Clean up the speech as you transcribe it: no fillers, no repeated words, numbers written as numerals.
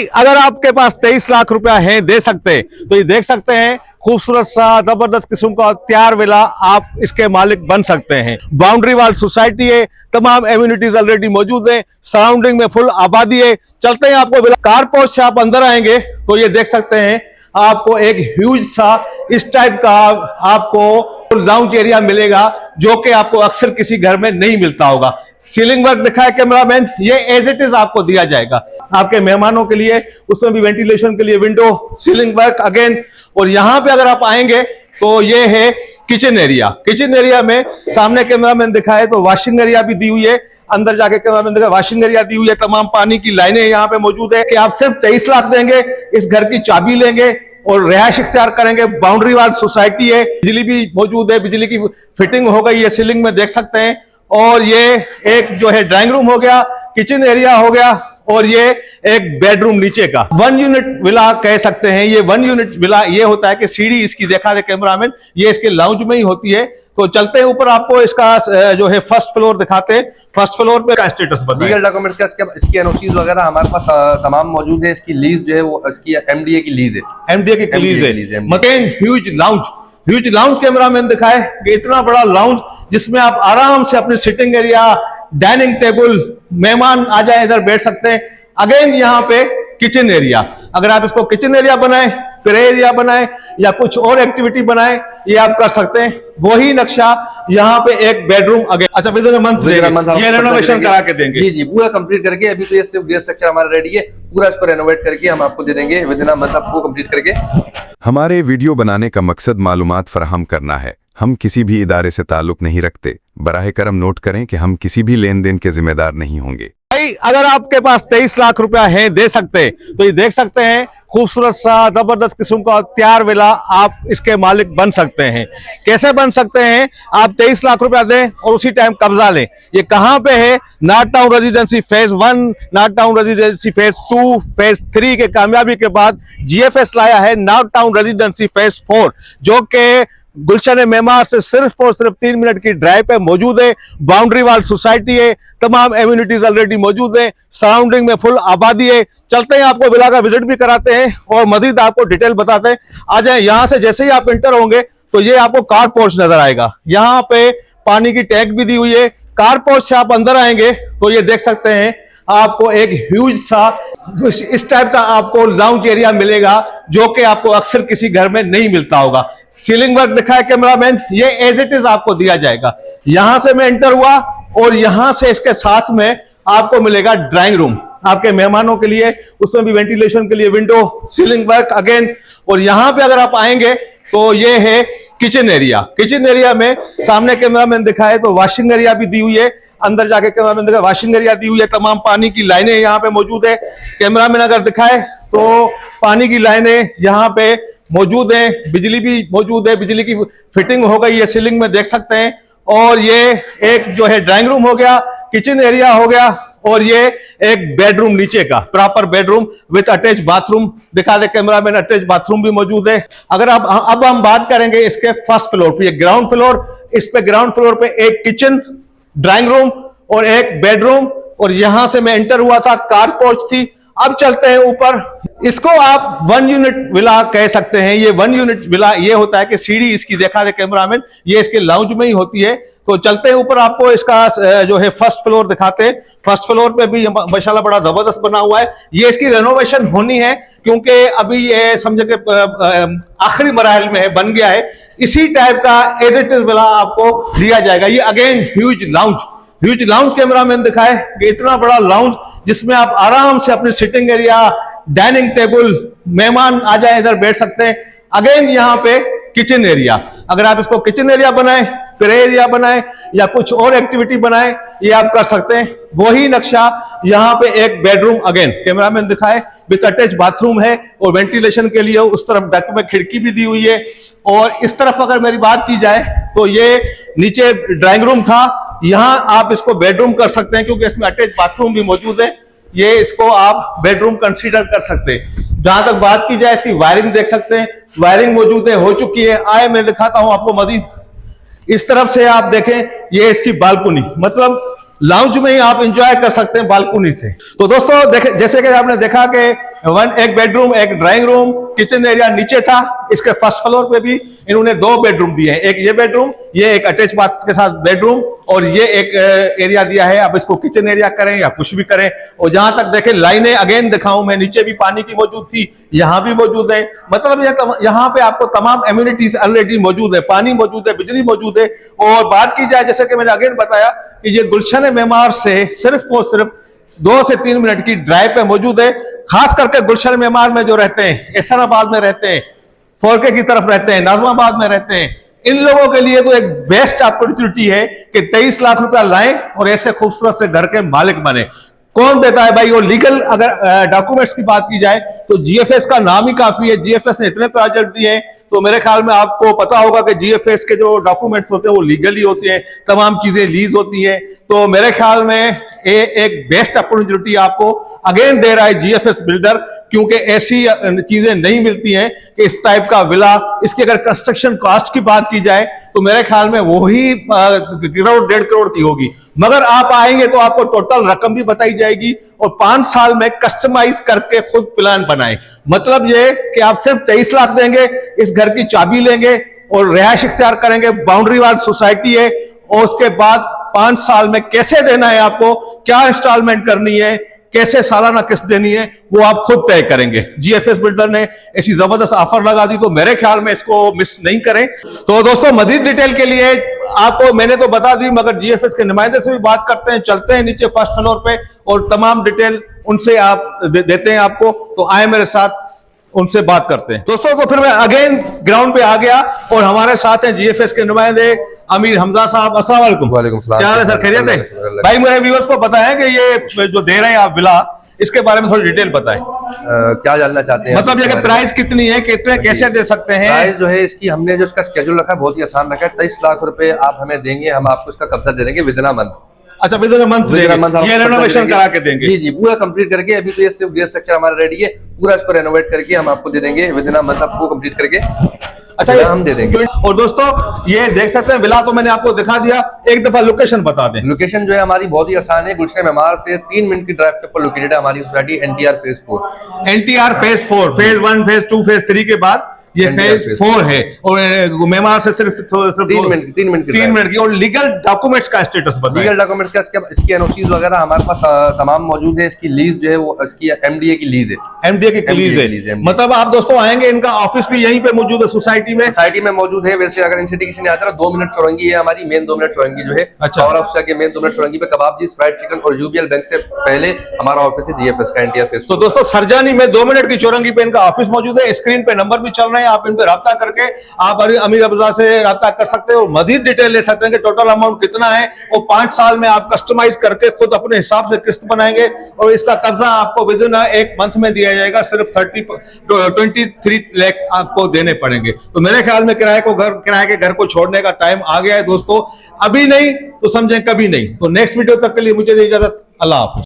भाई अगर आपके पास 23 लाख रुपया है दे सकते, तो ये देख सकते हैं खूबसूरत सा जबरदस्त किस्म का तैयार विला आप इसके मालिक बन सकते हैं। बाउंड्री वाल सोसाइटी है, तमाम एम्यूनिटीज ऑलरेडी मौजूद है, सराउंडिंग में फुल आबादी है। चलते हैं आपको विला कारपोर्ट से आप अंदर आएंगे तो ये देख सकते हैं आपको एक ह्यूज सा इस टाइप का आपको लाउंज एरिया मिलेगा, जो कि आपको अक्सर किसी घर में नहीं मिलता होगा। सीलिंग वर्क दिखाए कैमरामैन, ये एज इट इज आपको दिया जाएगा आपके मेहमानों के लिए, उसमें भी वेंटिलेशन के लिए विंडो सीलिंग वर्क अगेन। और यहां पे अगर आप आएंगे तो ये है किचन एरिया। किचन एरिया में सामने कैमरामैन दिखाए तो वॉशिंग एरिया भी दी हुई है, अंदर जाके कैमरामैन दिखाए वॉशिंग एरिया दी हुई है, तमाम पानी की लाइनें यहाँ पे मौजूद है कि आप सिर्फ 23 लाख देंगे, इस घर की चाबी लेंगे और रिहायश इख्तियार करेंगे। बाउंड्री वाल सोसाइटी है, बिजली भी मौजूद है, बिजली की फिटिंग हो गई है, सीलिंग में देख सकते हैं। और ये एक जो है ड्राइंग रूम हो गया, किचन एरिया हो गया, और ये एक बेडरूम नीचे का 1 यूनिट विला कह सकते हैं। ये 1 यूनिट विला ये होता है कि सीढ़ी इसकी देखा दे कैमरामैन, ये इसके लाउंज में ही होती है। तो चलते हैं ऊपर, आपको इसका जो है फर्स्ट फ्लोर दिखाते हैं। फर्स्ट फ्लोर पे का स्टेटस बताइए। लीगल डॉक्यूमेंट का इसकी एनओसीज वगैरह हमारे पास तमाम मौजूद है। इसकी लीज जो है वो इसकी एमडीए की लीज है, एमडीए की लीज है। मकेन ह्यूज लाउंज कैमरामैन दिखाए कि इतना बड़ा लाउंज जिसमें आप आराम से अपनी सिटिंग एरिया, डाइनिंग टेबल, मेहमान आ जाए इधर बैठ सकते हैं। अगेन यहाँ पे किचन एरिया, अगर आप इसको किचन एरिया बनाए, प्रे एरिया बनाए या कुछ और एक्टिविटी बनाए, ये आप कर सकते हैं। वही नक्शा यहाँ पे एक बेडरूम अगेन, अच्छा विद इन मंथ ये रेनोवेशन करा के देंगे। जी जी, पूरा कंप्लीट करके। अभी तो ये सिर्फ गेट स्ट्रक्चर हमारा रेडी है, पूरा इसको रेनोवेट करके हम आपको दे देंगे विद इन मंथ, आपको कंप्लीट करके। हमारे वीडियो बनाने का मकसद मालूमात फराहम करना है। हम किसी भी इदारे से ताल्लुक नहीं रखते। बराह करम नोट करें कि हम किसी भी लेन देन के जिम्मेदार नहीं होंगे। भाई अगर आपके पास 23 लाख रुपया है दे सकते, तो ये देख सकते हैं खूबसूरत सा जबरदस्त किस्म का तैयार विला आप इसके मालिक बन सकते हैं। कैसे बन सकते हैं? आप 23 लाख रुपया दें और उसी टाइम कब्जा लें। ये कहां पे है? North town residency phase 1, north town residency phase 2, phase 3 के कामयाबी के बाद जीएफएस लाया है नॉर्थ टाउन रेजिडेंसी फेज 4, जो कि गुलशन मेमार से सिर्फ और सिर्फ 3 मिनट की ड्राइव पे मौजूद है। बाउंड्री वाल सोसाइटी है, तमाम एम्यूनिटीज ऑलरेडी मौजूद है, सराउंडिंग में फुल आबादी है। चलते हैं, आपको विला का विजिट भी कराते हैं और मजीद आपको डिटेल बताते हैं। आ जाए, यहां से जैसे ही आप इंटर होंगे तो ये आपको कार पोर्च नजर आएगा। यहाँ पे पानी की टैंक भी दी हुई है। कार पोर्च से आप अंदर आएंगे तो ये देख सकते हैं आपको एक ह्यूज सा इस टाइप का आपको लाउंज एरिया मिलेगा, जो कि आपको अक्सर किसी घर में नहीं मिलता होगा। सीलिंग वर्क दिखाए कैमरामैन, ये एज इट इज आपको दिया जाएगा। यहां से मैं एंटर हुआ और यहां से इसके साथ में आपको मिलेगा ड्राइंग रूम आपके मेहमानों के लिए, उसमें भी वेंटिलेशन के लिए विंडो सीलिंग वर्क अगेन। और यहां पे अगर आप आएंगे तो ये है किचन एरिया। किचन एरिया में सामने कैमरामैन दिखाए तो वॉशिंग एरिया भी दी हुई है, अंदर जाके कैमरामैन दिखाए वॉशिंग एरिया दी हुई है, तमाम पानी की लाइनें यहाँ पे मौजूद है। कैमरामैन अगर दिखाए तो पानी की लाइनें यहाँ पे मौजूद है, बिजली भी मौजूद है, बिजली की फिटिंग हो गई है, सीलिंग में देख सकते हैं। और ये एक जो है ड्राइंग रूम हो गया, किचन एरिया हो गया, और ये एक बेडरूम नीचे का proper bedroom with attach bathroom दिखा दे कैमरामैन, अटैच बाथरूम भी मौजूद है। अगर आप अब हम बात करेंगे इसके फर्स्ट फ्लोर पे, ग्राउंड फ्लोर, इस पे ग्राउंड फ्लोर पे एक किचन, ड्राइंग रूम और एक बेडरूम, और यहां से मैं एंटर हुआ था, कार पोर्च थी। अब चलते हैं ऊपर, इसको आप 1 यूनिट विला कह सकते हैं। ये 1 यूनिट विला ये होता है कि सीढ़ी इसकी देखा दे कैमरामैन, ये इसके लाउंज में ही होती है। तो चलते हैं ऊपर, आपको इसका जो है फर्स्ट फ्लोर दिखाते हैं। फर्स्ट फ्लोर पे भी माशाल्लाह बड़ा जबरदस्त बना हुआ है। ये इसकी रेनोवेशन होनी है क्योंकि अभी ये समझे कि आखिरी मराहल में है, बन गया है। इसी टाइप का एज इट इज विला आपको दिया जाएगा। ये अगेन ह्यूज लाउंज कैमरामैन दिखाए कि इतना बड़ा लाउंज जिसमें आप आराम से अपनी सिटिंग एरिया, डाइनिंग टेबल, मेहमान आ जाए इधर बैठ सकते हैं। अगेन यहाँ पे किचन एरिया, अगर आप इसको किचन एरिया बनाए, प्रे एरिया बनाए या कुछ और एक्टिविटी बनाए, ये आप कर सकते हैं। वही नक्शा यहाँ पे एक बेडरूम अगेन कैमरामैन दिखाए विद अटैच बाथरूम है, और वेंटिलेशन के लिए उस तरफ डक में खिड़की भी दी हुई है। और इस तरफ अगर मेरी बात की जाए तो ये नीचे ड्राइंग रूम था, यहां आप इसको बेडरूम कर सकते हैं क्योंकि इसमें अटैच बाथरूम भी मौजूद है। ये इसको आप बेडरूम कंसीडर कर सकते हैं। जहां तक बात की जाए इसकी वायरिंग देख सकते हैं, वायरिंग मौजूद है, हो चुकी है। आए मैं दिखाता हूं आपको मजीद। इस तरफ से आप देखें, ये इसकी बालकनी, मतलब लाउंज में ही आप एंजॉय कर सकते हैं बालकनी से। तो दोस्तों जैसे कि आपने देखा कि एक बेडरूम, एक ड्राइंग रूम, किचन एरिया नीचे था। इसके फर्स्ट फ्लोर पे भी इन्होंने 2 बेडरूम दिए हैं, एक ये बेडरूम, ये एक अटैच बाथ के साथ बेडरूम, और ये एक एरिया दिया है। अब इसको किचन एरिया करें या कुछ भी करें। और जहां तक देखें लाइनें अगेन दिखाऊं मैं, नीचे भी पानी की मौजूद थी, यहां भी मौजूद है। मतलब यहाँ पे आपको तमाम एम्यूनिटीज ऑलरेडी मौजूद है, पानी मौजूद है, बिजली मौजूद है। और बात की जाए, जैसे कि मैंने अगेन बताया कि ये गुलशन मेमार से सिर्फ और सिर्फ 2 से 3 मिनट की ड्राइव पे मौजूद है। खास करके गुलशन मेमार में जो रहते हैं, एहसानाबाद में रहते हैं, फोरके की तरफ रहते हैं, नाजमाबाद में रहते हैं, इन लोगों के लिए तो एक बेस्ट अपॉर्चुनिटी है कि 23 लाख रुपया लाएं और ऐसे खूबसूरत से घर के मालिक बने। कौन देता है भाई? वो लीगल, अगर डॉक्यूमेंट्स की बात की जाए तो जीएफएस का नाम ही काफी है। जीएफएस ने इतने प्रोजेक्ट दिए हैं, तो मेरे ख्याल में आपको पता होगा कि जीएफएस के जो डॉक्यूमेंट्स होते हैं वो लीगली होते हैं, तमाम चीजें लीज होती हैं। तो मेरे ख्याल में एक बेस्ट अपॉर्चुनिटी आपको अगेन दे रहा है जीएफएस बिल्डर, क्योंकि ऐसी चीजें नहीं मिलती हैं कि इस टाइप का विला। इसकी अगर कंस्ट्रक्शन कॉस्ट की बात की जाए तो मेरे ख्याल में वही 1.5 करोड़ की होगी, मगर आप आएंगे तो आपको टोटल रकम भी बताई जाएगी और 5 साल में कस्टमाइज करके खुद प्लान बनाए। मतलब ये कि आप सिर्फ 23 लाख देंगे, इस घर की चाबी लेंगे और रिहायश इख्तियार करेंगे। बाउंड्री वाल सोसाइटी है, और उसके बाद 5 साल में कैसे देना है आपको, क्या इंस्टॉलमेंट करनी है, कैसे सालाना किस्त देनी है, वो आप खुद तय करेंगे। जीएफएस बिल्डर ने ऐसी जबरदस्त ऑफर लगा दी, तो मेरे ख्याल में इसको मिस नहीं करें। तो दोस्तों, मजीद डिटेल के लिए आपको मैंने तो बता दी, मगर जीएफएस के नुमाइंदे से भी बात करते हैं, चलते हैं नीचे फर्स्ट फ्लोर पे और तमाम डिटेल उनसे आप देते हैं आपको। तो आए मेरे साथ, उनसे बात करते हैं। दोस्तों, तो फिर मैं अगेन ग्राउंड पे आ गया और हमारे साथ हैं जीएफएस के नुमाइंदे अमीर हमजा साहब। अस्सलाम वालेकुम। वालेकुम सलाम। क्या हाल है सर? खैरियत है भाई? मेरे व्यूअर्स को पता है कि ये जो दे रहे हैं आप विला, इसके बारे में थोड़ी डिटेल बताएं। क्या जानना चाहते हैं? मतलब ये कि प्राइस कितनी है, कितने कैसे दे सकते हैं? प्राइस जो है इसकी, हमने जो इसका स्केड्यूल रखा है बहुत ही आसान रखा है। 23 लाख रुपए आप हमें देंगे, हम आपको इसका कब्जा दे देंगे विद इन अ मंथ। अच्छा, विद इन अ मंथ ये रेनोवेशन करा के देंगे? जी जी, पूरा कंप्लीट करके। अभी तो ये सिर्फ गेट स्ट्रक्चर हमारा रेडी है, पूरा इसको रेनोवेट करके हम आपको दे देंगे विद इन अ मंथ, आपको कंप्लीट करके अच्छा हम दे देंगे। और दोस्तों, ये देख सकते हैं विला तो मैंने आपको दिखा दिया, एक दफा लोकेशन बता दें। लोकेशन जो है हमारी बहुत ही आसान है, गुलशन मेमार से 3 मिनट की ड्राइव के ऊपर लोकेटेड है हमारी society NTR phase 4। NTR phase 4, phase 1, phase 2, phase 3 के बाद ये फेज 4 है, और मेमार से सिर्फ 3 मिनट की। और लीगल डॉक्यूमेंट्स का स्टेटस बताएं। लीगल डॉक्यूमेंट्स का, इसकी एनओसीज वगैरह हमारे पास तमाम मौजूद है। इसकी लीज जो है वो इसकी एमडीए की लीज है। एमडीए की लीज है। मतलब आप दोस्तों आएंगे, इनका ऑफिस भी यहीं पे मौजूद है सोसाइटी में मौजूद है। वैसे अगर इन सिटी किसी ने आता है, 2 मिनट चौरंगी है हमारी, मेन 2 मिनट चौरंगी जो है। अच्छा। और उससे आगे मेन 2 मिनट चौरंगी पे कबाब जी, फ्राइड चिकन और यूबीएल बैंक से पहले हमारा ऑफिस है जीएफएस का एनटीआर फेज। तो दोस्तों, सरजानी में 2 मिनट की चौरंगी पे इनका ऑफिस मौजूद है। स्क्रीन पे नंबर भी चल रहे हैं, आप इन पे राब्ता करके आप अमीर अब्जा से राब्ता कर सकते हैं और मजीद डिटेल ले सकते हैं कि टोटल अमाउंट कितना है। और 5 साल में आप कस्टमाइज करके खुद अपने हिसाब से किस्त बनाएंगे और इसका कब्जा आपको विद इन 1 मंथ में दिया जाएगा। सिर्फ 23 लाख आपको देने पड़ेंगे। तो मेरे ख्याल में किराए के घर को छोड़ने का टाइम आ गया है दोस्तों। अभी नहीं तो समझें कभी नहीं। तो नेक्स्ट वीडियो तक के लिए मुझे दे इजाजत। अल्लाह हाफिज।